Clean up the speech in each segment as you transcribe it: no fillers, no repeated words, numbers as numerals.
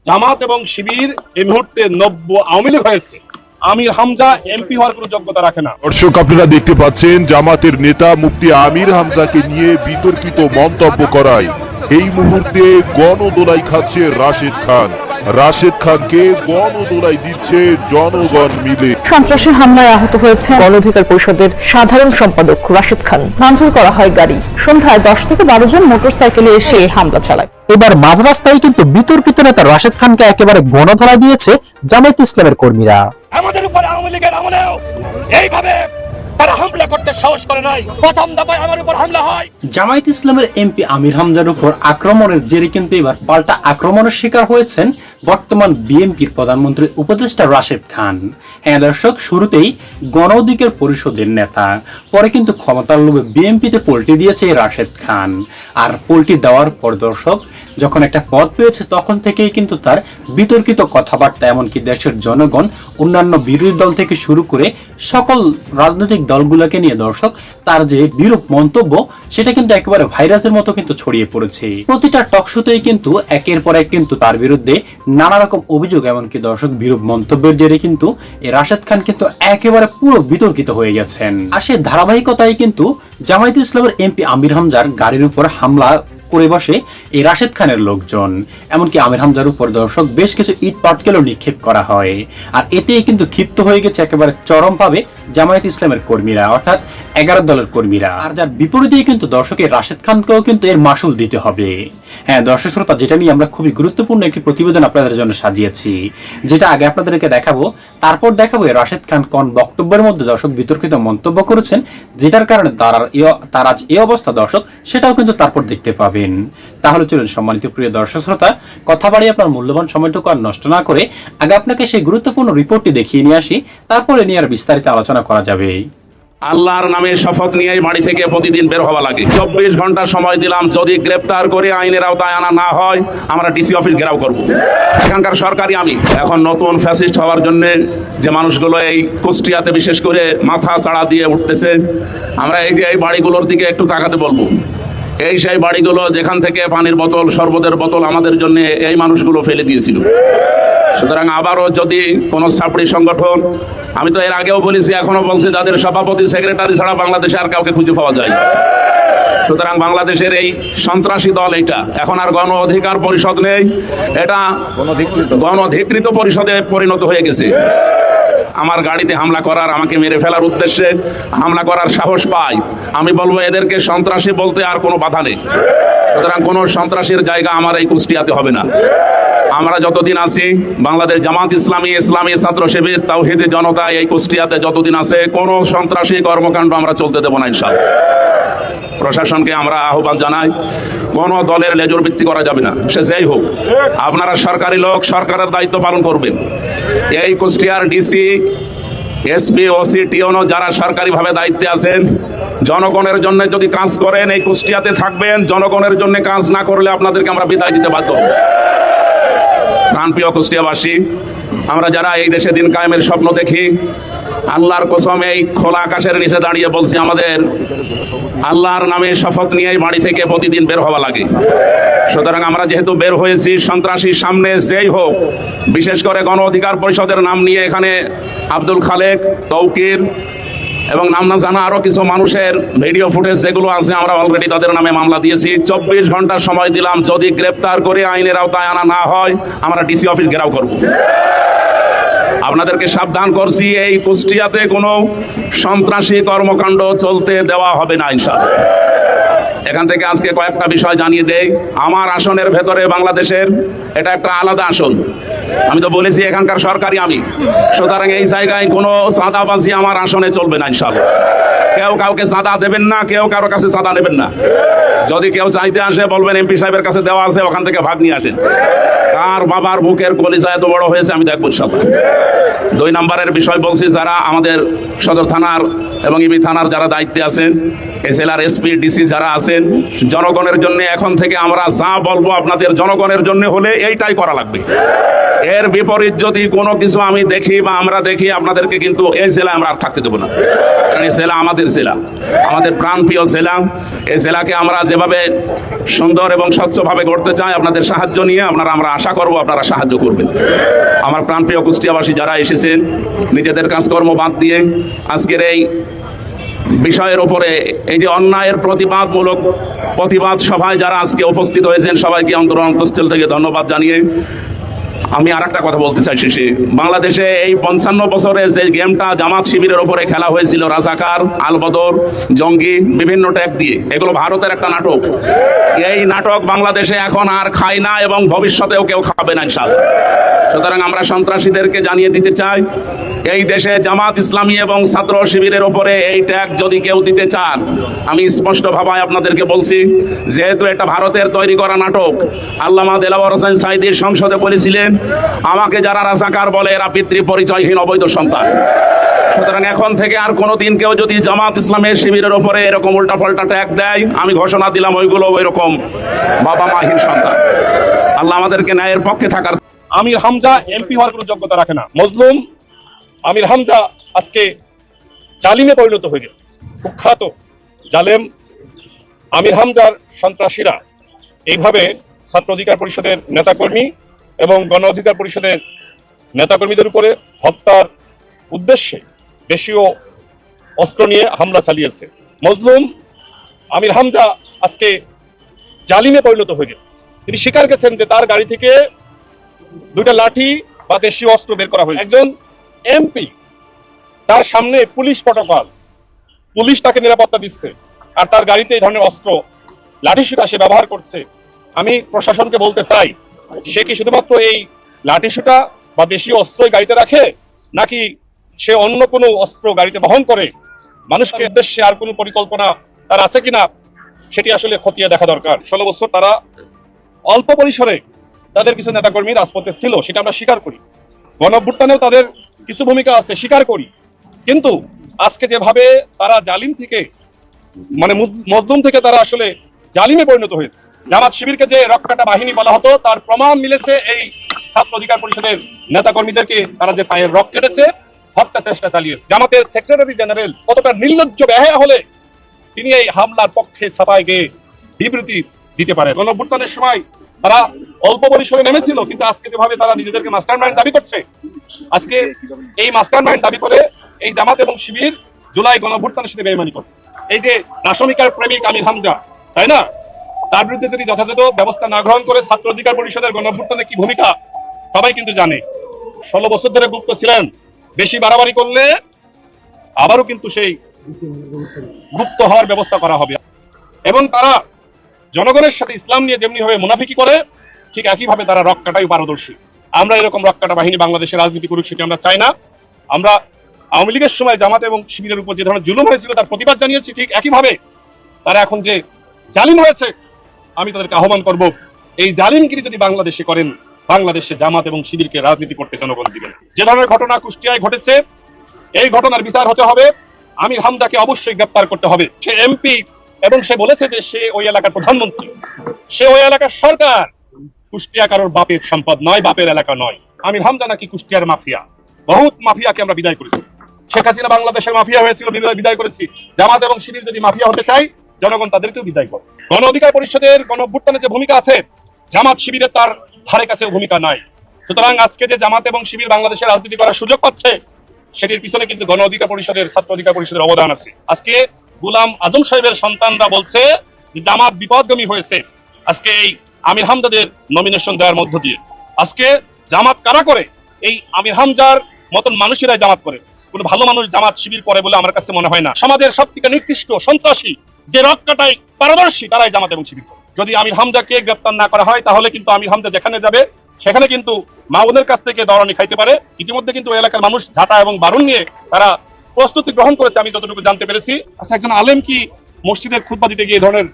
জামাত এবং শিবির এই মুহূর্তে নব্য আওয়ামী লীগ হয়েছে। আমির হামজা এমপি হওয়ার কোনো যোগ্যতা রাখে না। দর্শক, আপনারা দেখতে পাচ্ছেন জামাতের নেতা মুফতি আমির হামজাকে নিয়ে বিতর্কিত মন্তব্য করায় এই মুহূর্তে গণদোলাই খাচ্ছে রাশেদ খান। রাশেদ খানকে গণদোলাই দিচ্ছে জনগণ মিলে। সন্ত্রাসী হামলায় আহত হয়েছে গণ অধিকার পরিষদের সাধারণ সম্পাদক রাশেদ খান। ভাঙচুর করা হয় গাড়ি। সন্ধ্যায় 10 থেকে 12 জন মোটরসাইকেলে এসে হামলা চালায়। এবার মাঝ রাস্তায় কিন্তু বিতর্কিত নেতা রাশেদ খানকে একেবারে গণধরা দিয়েছে জামায়াত ইসলামের কর্মীরা। আমাদের উপরে আওয়ামী লীগের আমলেও এইভাবে তারা হামলা করতে সাহস করে নাই। প্রথম দফায় আমার উপর হামলা হয়। জামায়াত ইসলামের এমপি আমির হামজার উপর আক্রমণের জেরে কিন্তু এবার পাল্টা আক্রমণের শিকার হয়েছেন বর্তমান বিএনপির প্রধানমন্ত্রী উপদেষ্টা রাশেদ খান। হ্যাঁ দর্শক, শুরুতেই গণ অধিকার পরিষদের নেতা, পরে কিন্তু ক্ষমতার লোভে বিএনপিতে পল্টি দিয়েছে এই রাশেদ খান। আর পল্টি দেওয়ার পর দর্শক যখন একটা পদ পেয়েছে তখন থেকেই কিন্তু তার বিতর্কিত কথাবার্তা, এমনকি দেশের জনগণ, অন্যান্য বিরোধী দল থেকে শুরু করে সকল রাজনৈতিক দলগুলোকে নিয়ে দর্শক তার যে বিরূপ মন্তব্য সেটা কিন্তু একেবারে ভাইরাসের মতো কিন্তু ছড়িয়ে পড়েছে। প্রতিটা টকশোতেই কিন্তু একের পর এক কিন্তু তার বিরুদ্ধে নানা রকম অভিযোগ, এমনকি দর্শক বিরূপ মন্তব্যের জেরে কিন্তু এই রাশেদ খান কিন্তু একেবারে পুরো বিতর্কিত হয়ে গেছেন। আর সেই ধারাবাহিকতায় কিন্তু জামায়াত ইসলামের এমপি আমির হামজার গাড়ির উপর হামলা করে বসে এই রাশেদ খানের লোকজন। এমনকি আমির হামজার উপর দর্শক বেশ কিছু ইট পাটকেলও নিক্ষেপ করা হয়। আর এতেই কিন্তু ক্ষিপ্ত হয়ে গেছে একেবারে চরমভাবে জামায়াত ইসলামের কর্মীরা, অর্থাৎ 11 দলের কর্মীরা। আর যার বিপরীতে কিন্তু দর্শকের রাশেদ খানকেও কিন্তু এর মাসুল দিতে হবে। হ্যাঁ দর্শক শ্রোতা, যেটা নিয়ে আমরা খুবই গুরুত্বপূর্ণ একটি প্রতিবেদন আপনাদের জন্য সাজিয়েছি, যেটা আগে আপনাদেরকে দেখাবো, তারপর দেখাবো রাশেদ খান কোন বক্তব্যের মধ্যে দর্শক বিতর্কিত মন্তব্য করেছেন, যেটার কারণে তার আজ এই অবস্থা দর্শক, সেটাও কিন্তু তারপর দেখতে পাবেন। তাহলে চলুন সম্মানিত প্রিয় দর্শক শ্রোতা, কথা বাড়িয়ে আপনার মূল্যবান সময়টুকু আর নষ্ট না করে আগে আপনাকে সেই গুরুত্বপূর্ণ রিপোর্টটি দেখিয়ে নিয়ে আসি, তারপরে নিয়ে আর বিস্তারিত আলোচনা করা যাবে। আল্লাহর নামে শপথ নিয়ে বাড়ি থেকে প্রতিদিন বের হওয়া লাগে। 24 ঘন্টা সময় দিলাম, যদি গ্রেপ্তার করে আইনের আওতায় আনা না হয় আমরা ডিসি অফিস ঘেরাও করব। এখানকার সরকারি আমি এখন নতুন ফ্যাসিস্ট হওয়ার জন্য যে মানুষগুলো এই কুষ্টিয়াতে বিশেষ করে মাথা চাড়া দিয়ে উঠতেছে, আমরা এই যে এই বাড়িগুলোর দিকে একটু তাকাতে বলবো। এই সেই বাড়িগুলো যেখান থেকে পানির বোতল, শরবতের বোতল আমাদের জন্য এই মানুষগুলো ফেলে দিয়েছিল। সুতরাং আবারও যদি কোনো ছাত্রী সংগঠন, আমি তো এর আগেও বলেছি, এখনো বলছি, যাদের সভাপতি সেক্রেটারি ছাড়া বাংলাদেশে আর কাউকে খুঁজে পাওয়া যায়। সুতরাং বাংলাদেশের এই সন্ত্রাসী দল এইটা এখন আর গণ অধিকার পরিষদ নেই, এটা গণধিকৃত পরিষদে পরিণত হয়ে গেছে। আমার গাড়িতে হামলা করার, আমাকে মেরে ফেলার উদ্দেশ্যে হামলা করার সাহস পায়, আমি বলবো এদেরকে সন্ত্রাসী বলতে আর কোনো বাধা নেই। সুতরাং কোনো সন্ত্রাসীর জায়গা আমার এই কুষ্টিয়াতে হবে না। আমরা যতদিন আছি, বাংলাদেশ জামাত ইসলামী, ইসলামী ছাত্র শিবির, তাওহীদের জনতা এই কুষ্টিয়াতে যতদিন আছে, কোনো সন্ত্রাসী কর্মকাণ্ড আমরা চলতে দেব না ইনশাআল্লাহ। প্রশাসনকে আমরা আহ্বান জানাই, কোনো দলের লেজুর ভিত্তি করা যাবে না, সে যেই হোক। আপনারা সরকারি লোক, সরকারের দায়িত্ব পালন করবেন। এই কুষ্টিয়ার ডিসি, এসপি, ওসি, টিওনো যারা সরকারিভাবে দায়িত্বে আছেন, জনগণের জন্য যদি কাজ করেন এই কুষ্টিয়াতে থাকবেন, জনগণের জন্য কাজ না করলে আপনাদেরকে আমরা বিদায় দিতে বাধ্য হব। প্রাণপ্রিয় কুষ্টিয়াবাসী, আমরা যারা এই দেশে দিন কায়েমের স্বপ্ন দেখি, আল্লাহর কসম এই খোলা আকাশের নিচে দাঁড়িয়ে বলছি, আমাদের আল্লাহর নামে শপথ নিয়ে বাড়ি থেকে প্রতিদিন বের হওয়া লাগে। সুতরাং আমরা যেহেতু বের হয়েছি, সন্ত্রাসীর সামনে যেই হোক, বিশেষ করে গণ অধিকার পরিষদের নাম নিয়ে এখানে আব্দুল খালেক, তৌকির এবং নাম না জানা আরো কিছু মানুষের ভিডিও ফুটেজ যেগুলো আছে, আমরা অলরেডি তাদের নামে মামলা দিয়েছি। 24 ঘন্টা সময় দিলাম, যদি গ্রেপ্তার করে আইনের আওতায় আনা না হয় আমরা ডিসি অফিস ঘেরাও করব। আপনাদেরকে সাবধান করছি, এই কুষ্টিয়াতে কোনো সন্ত্রাসী কর্মকাণ্ড চলতে দেওয়া হবে না ইনশাআল্লাহ। এখান থেকে আজকে কয়েকটা বিষয় জানিয়ে দেই। আমার আসনের ভেতরে বাংলাদেশের এটা একটা আলাদা আসন, আমি তো বলেছি এখানকার সরকারি আমি। সুতরাং এই জায়গায় কোনো চাঁদাবাজি আমার আসনে চলবে না ইনশাআল্লাহ। কেউ কাউকে চাঁদা দেবেন না, কেউ কারো কাছে চাঁদা নেবেন না। যদি কেউ চাইতে আসে বলবেন এমপি সাহেবের কাছে দেওয়া আছে, ওখান থেকে ভাগ নিয়ে আসেন। কার বাবার বুকের কলিজা এত বড় হয়েছে আমি দেখবো ইনশাআল্লাহ। 2 নম্বরের বিষয় বলছি, যারা আমাদের সদর থানার এবং ইবি থানার যারা দায়িত্বে আছেন, এসএলআর, এসপি, ডিসি যারা আছেন, জনগণের জন্য এখন থেকে আমরা যা বলবো আপনাদের জনগণের জন্য হলে এইটাই করা লাগবে। এর বিপরীত যদি কোনো কিছু আমি দেখি বা আমরা দেখি, আপনাদেরকে কিন্তু এই জেলায় আমরা আর থাকতে দেবো না। কারণ এই জেলা আমাদের আমাদের জেলা, আমাদের প্রাণপ্রিয় জেলা। এই জেলাকে আমরা যেভাবে সুন্দর এবং স্বচ্ছভাবে গড়তে চাই, আপনাদের সাহায্য নিয়ে আমরা আশা করব আপনারা সাহায্য করবেন। আমার প্রাণপ্রিয় কুষ্টিয়াবাসী যারা এসেছেন, নিজেদের কাজকর্ম বাদ দিয়ে আজকের এই বিষয়ের উপরে, এই যে অন্যায়ের প্রতিবাদ সভায় যারা আজকে উপস্থিত হয়েছেন, সবাইকে অন্তঃস্থল থেকে ধন্যবাদ জানিয়ে আমি আর একটা কথা বলতে চাই শেষে। বাংলাদেশে এই 55 বছরে যে গেমটা জামাত শিবিরের উপরে খেলা হয়েছিল, রাজাকার, আলবদর, জঙ্গি, বিভিন্ন ট্যাগ দিয়ে, এগুলো ভারতের একটা নাটক। এই নাটক বাংলাদেশে এখন আর খায় না এবং ভবিষ্যতেও কেউ খাবে না ইনশাআল্লাহ। সুতরাং আমরা সন্ত্রাসীদেরকে জানিয়ে দিতে চাই, এই দেশে জামাত ইসলামী এবং ছাত্র শিবিরের উপরে এই ট্যাগ যদি কেউ দিতে চান, আমি স্পষ্টভাবে আপনাদেরকে বলছি, যেহেতু এটা ভারতের তৈরি করা নাটক। আল্লামা দেলাওয়ার হোসেন সাঈদী সংসদে বলেছিলেন, আমাকে যারা রাজাকার বলে এরা পিতৃ পরিচয়হীন অবৈধ সন্তান। সুতরাং এখন থেকে আর কোনোদিন কেউ যদি জামাত ইসলামের শিবিরের উপরে এরকম উল্টাপাল্টা ট্যাগ দেয়, আমি ঘোষণা দিলাম ওইগুলো ওইরকম বাবা মাহীন সন্তান। আল্লাহ আমাদেরকে ন্যায়ের পক্ষে থাকার। আমির হামজা এমপি হওয়ার কোনো যোগ্যতা রাখে না। মজলুম আমির হামজা আজকে জালিমে পরিণত হয়ে গেছে। কুখ্যাত জালেম আমির হামজার সন্ত্রাসীরা এইভাবে ছাত্র অধিকার পরিষদের নেতাকর্মী এবং গণ অধিকার পরিষদের নেতাকর্মীদের উপরে হত্যার উদ্দেশ্যে দেশীয় অস্ত্র নিয়ে হামলা চালিয়েছে। মজলুম আমির হামজা আজকে জালিমে পরিণত হয়ে গেছে। তিনি স্বীকার করেছেন যে তার গাড়ি থেকে 2টা লাঠি বা দেশীয় অস্ত্র বের করা হয়েছে। একজন এমপি, তার সামনে পুলিশ প্রটোকল, পুলিশ তাকে নিরাপত্তা দিচ্ছে, আর তার গাড়িতে এই ধরনের অস্ত্র লাঠিসোঁটা সে ব্যবহার করছে। আমি প্রশাসনকে বলতে চাই, সে কি শুধুমাত্র এই লাঠিসোঁটা বা দেশীয় অস্ত্রই গাড়িতে রাখে, নাকি সে অন্য কোনো অস্ত্র গাড়িতে বহন করে? মানুষকে উদ্দেশ্যে আর কোনো পরিকল্পনা তার আছে কিনা সেটি আসলে খতিয়ে দেখা দরকার। 16 বছর তারা অল্প পরিসরে তাদের কিছু নেতাকর্মী রাজপথে ছিল, সেটা আমরা স্বীকার করি। গণঅভ্যুত্থানেও তাদের কিছু ভূমিকা আছে, স্বীকার করি। কিন্তু আজকে যেভাবে তারা জালিম থেকে, মানে মজলুম থেকে তারা আসলে জালিমে পরিণত হয়েছে। জামাত শিবিরকে যে রক্ষাটা বাহিনী বলা হতো, তার প্রমাণ মিলেছে এই ছাত্র অধিকার পরিষদের নেতাকর্মীদেরকে তারা যে পায়ের রক কেটেছে, হত্যা চেষ্টা চালিয়েছে। জামাতের সেক্রেটারি জেনারেল কতটা নির্লজ্জ বেহায়া হলে তিনি এই হামলার পক্ষে ছাপায় গিয়ে বিবৃতি দিতে পারে? গণঅভ্যুত্থানের সময় তারা অল্প পরিসরে নেমেছিল, কিন্তু আজকে যেভাবে তারা নিজেদেরকে মাস্টারমাইন্ড দাবি করছে, আজকে এই মাস্টারমাইন্ড দাবি করে এই জামাত এবং শিবির জুলাই গণঅভ্যুত্থানের সাথে বেইমানি করছে। এই যে রাশমিকার প্রেমিক আমির হামজা, তাই না, তার বিরুদ্ধে যদি যথাযথ ব্যবস্থা না গ্রহণ করে ছাত্র অধিকার পরিষদের গণঅভ্যুত্থানে কি ভূমিকা সবাই কিন্তু জানে। 16 বছর ধরে গুপ্ত ছিলেন, বেশি বাড়াবাড়ি করলে আবারও কিন্তু সেই গুপ্ত হওয়ার ব্যবস্থা করা হবে। এবং তারা জনগণের সাথে ইসলাম নিয়ে যেমনি ভাবে মুনাফিকি করে, ঠিক একইভাবে তারা রক্ষাটাই পারদর্শী। আমরা এরকম রক্ষাটা বাহিনী বাংলাদেশে রাজনীতি করুক, সেটি আমরা চাই না। আমরা আওয়ামী লীগের সময় জামাত এবং শিবিরের উপর যে ধরনের জুলুম হয়েছিল তার প্রতিবাদ জানিয়েছি, ঠিক একইভাবে তারা এখন যে জালিম হয়েছে, আমি তাদেরকে আহ্বান করব, এই জালিমগিরি যদি বাংলাদেশে করেন, বাংলাদেশে জামাত এবং শিবিরকে রাজনীতি করতে জনগণ দিবেন। যে ধরনের ঘটনা কুষ্টিয়ায় ঘটেছে, এই ঘটনার বিচার হতে হবে। আমির হামজাকে অবশ্যই গ্রেপ্তার করতে হবে। সে এমপি এবং সে বলেছে যে সে ওই এলাকার প্রধানমন্ত্রী, সে ওই এলাকার সরকার। কুষ্টিয়া কারোর বাপের সম্পদ নয়, বাপের এলাকা নয়। আমির হামজা নাকি কুষ্টিয়ার মাফিয়া। বহুত মাফিয়াকে আমরা বিদায় করেছি। শেখ হাসিনা বাংলাদেশের মাফিয়া হয়েছিল, বিদায় করেছি। জামাত এবং শিবির যদি মাফিয়া হতে চাই, জনগণ তাদেরকেও বিদায় করে। গণ অধিকার পরিষদের গণঅভ্যুত্থানে যে ভূমিকা আছে, জামাত শিবিরের তার ধারে কাছে ভূমিকা নাই। সুতরাং আজকে যে জামাত এবং শিবির বাংলাদেশে রাজনীতি করার সুযোগ পাচ্ছে, সেটির পিছনে কিন্তু গণ অধিকার পরিষদের, ছাত্র অধিকার পরিষদের অবদান আছে। আজকে গোলাম আজম সাহেবের সন্তানরা বলছে যে জামাত বিপদগামী হয়েছে আজকে এই আমির হামজাদের নমিনেশন দেওয়ার মধ্য দিয়ে। আজকে জামাত কারা করে? এই আমির হামজার মতন মানুষেরাই জামাত করে। কোনো ভালো মানুষ জামাত শিবির করে বলে আমার কাছে মনে হয় না। সমাজের সবথেকে নিকৃষ্ট সন্ত্রাসী, যে রক্ষাটাই পারদর্শী, তারাই জামাত এবং শিবির করে। যদি আমির হামজাকে গ্রেপ্তার না করা হয়, তাহলে কিন্তু আমির হামজা যেখানে যাবে সেখানে কিন্তু মা বোনের কাছ থেকে দরানি খাইতে পারে। ইতিমধ্যে কিন্তু এলাকার মানুষ ঝাঁটা এবং বারুণ নিয়ে তারা প্রস্তুতি গ্রহণ করেছে, আমি যতটুকু জানতে পেরেছি। আচ্ছা, একজন আলেম কি মসজিদের খুতবা দিতে গিয়ে ধরনের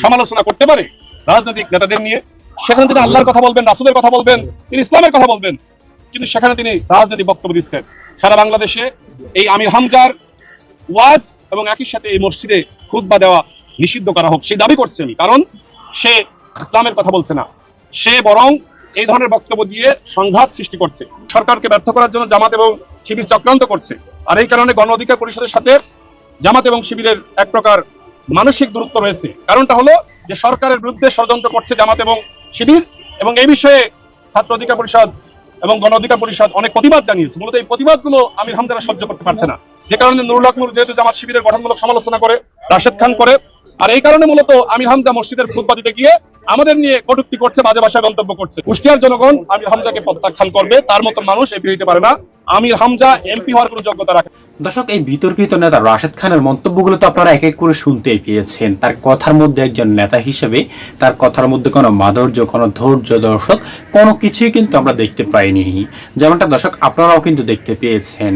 সমালোচনা করতে পারে রাজনৈতিক নেতাদের নিয়ে? সেখানে তিনি আল্লাহর কথা বলবেন, রাসূলের কথা বলবেন, তিনি ইসলামের কথা বলবেন, কিন্তু সেখানে তিনি রাজনৈতিক বক্তব্য দিচ্ছেন। সারা বাংলাদেশে এই আমির হামজার ওয়াজ এবং একই সাথে এই মসজিদে খুতবা দেওয়া নিষিদ্ধ করা হোক, সেই দাবি করছেন। কারণ সে ইসলামের কথা বলছে না, সে বরং এই ধরনের বক্তব্য দিয়ে সংঘাত সৃষ্টি করছে। সরকারকে ব্যর্থ করার জন্য জামাত এবং শিবির চক্রান্ত করছে। আর এই কারণে গণ অধিকার পরিষদের সাথে জামাত এবং শিবিরের এক প্রকার মানসিক দূরত্ব রয়েছে। কারণটা হলো যে সরকারের বিরুদ্ধে ষড়যন্ত্র করছে জামাত এবং শিবির, এবং এই বিষয়ে ছাত্র অধিকার পরিষদ এবং গণ অধিকার পরিষদ অনেক প্রতিবাদ জানিয়েছে। মূলত এই প্রতিবাদগুলো আমির হামজারা সহ্য করতে পারছে না, যে কারণে নুরুল হক নূর যেহেতু জামাত শিবিরের গঠনমূলক সমালোচনা করে, রাশেদ খান করে, আর এই কারণে মূলত আমির হামজা মসজিদের খুতবা দিতে গিয়ে আমাদের নিয়ে কটূক্তি করছে, বাজে ভাষায় মন্তব্য করছে। কুষ্টিয়ার জনগণ আমির হামজাকে প্রত্যাখ্যান করবে, তার মতো মানুষ এমপি হইতে পারে না। আমির হামজা এমপি হওয়ার কোনো যোগ্যতা রাখে না। দর্শক, এই বিতর্কিত নেতা রাশেদ খানের মন্তব্যগুলো তো আপনারা এক এক করে শুনতেই পেয়েছেন। তার কথার মধ্যে একজন নেতা হিসেবে তার কথার মধ্যে কোনো মাধুর্য, কোনো ধৈর্য দর্শক কোনো কিছুই কিন্তু আমরা দেখতে পাইনি। যেমনটা দর্শক আপনারাও কিন্তু দেখতে পেয়েছেন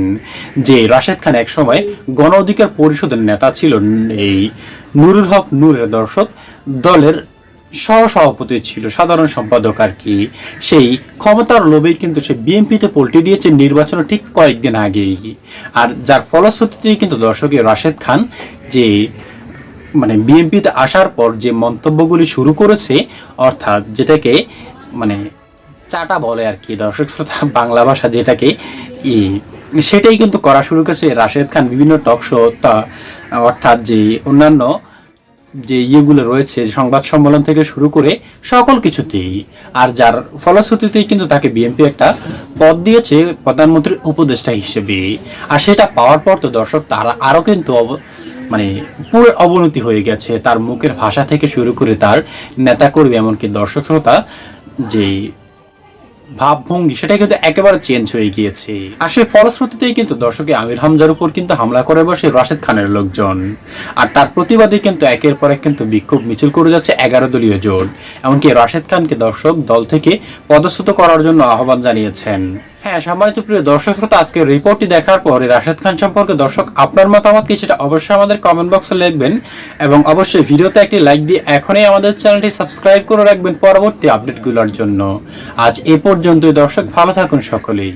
যে রাশেদ খান এক সময় গণ অধিকার পরিষদের নেতা ছিল, এই নুরুল হক নূরের দর্শক দলের সহসভাপতি ছিল, সাধারণ সম্পাদক আর কি। সেই ক্ষমতার লোভেই কিন্তু সে বিএনপিতে পল্টি দিয়েছে নির্বাচনের ঠিক কয়েকদিন আগেই। আর যার ফলশ্রুতিতেই কিন্তু দর্শকের রাশেদ খান যে মানে বিএনপিতে আসার পর যে মন্তব্যগুলি শুরু করেছে, অর্থাৎ যেটাকে মানে চাটা বলে আর কি দর্শক শ্রোতা, বাংলা ভাষা যেটাকে, সেটাই কিন্তু করা শুরু করেছে রাশেদ খান বিভিন্ন টক শো, অর্থাৎ যে অন্যান্য যে ইয়েগুলো রয়েছে সংবাদ সম্মেলন থেকে শুরু করে সকল কিছুতেই। আর যার ফলশ্রুতিতেই কিন্তু তাকে বিএনপি একটা পদ দিয়েছে প্রধানমন্ত্রীর উপদেষ্টা হিসেবে। আর সেটা পাওয়ার পর তো দর্শক তারা আরও কিন্তু মানে পুরো অবনতি হয়ে গেছে, তার মুখের ভাষা থেকে শুরু করে তার নেতাকর্মী এমনকি দর্শক শ্রোতা যে ভাবভঙ্গি সেটা কিন্তু একেবারে চেঞ্জ হয়ে গিয়েছে। আর সেই ফলশ্রুতিতেই কিন্তু দর্শকে আমির হামজার উপর কিন্তু হামলা করে বসে রাশেদ খানের লোকজন। আর তার প্রতিবাদে কিন্তু একের পর এক কিন্তু বিক্ষোভ মিছিল করে যাচ্ছে 11 দলীয় জোট। এমনকি রাশেদ খানকে দর্শক দল থেকে পদচ্যুত করার জন্য আহ্বান জানিয়েছেন। হ্যাঁ, সম্মানিত প্রিয় দর্শক শ্রোতা, আজকের রিপোর্টটি দেখার পরে রাশেদ খান সম্পর্কে দর্শক আপনার মতামত কি সেটা অবশ্যই আমাদের কমেন্ট বক্সে লিখবেন, এবং অবশ্যই ভিডিওতে একটি লাইক দিয়ে এখনই আমাদের চ্যানেলটি সাবস্ক্রাইব করে রাখবেন পরবর্তী আপডেটগুলোর জন্য। আজ এ পর্যন্তই দর্শক, ভালো থাকুন সকলেই।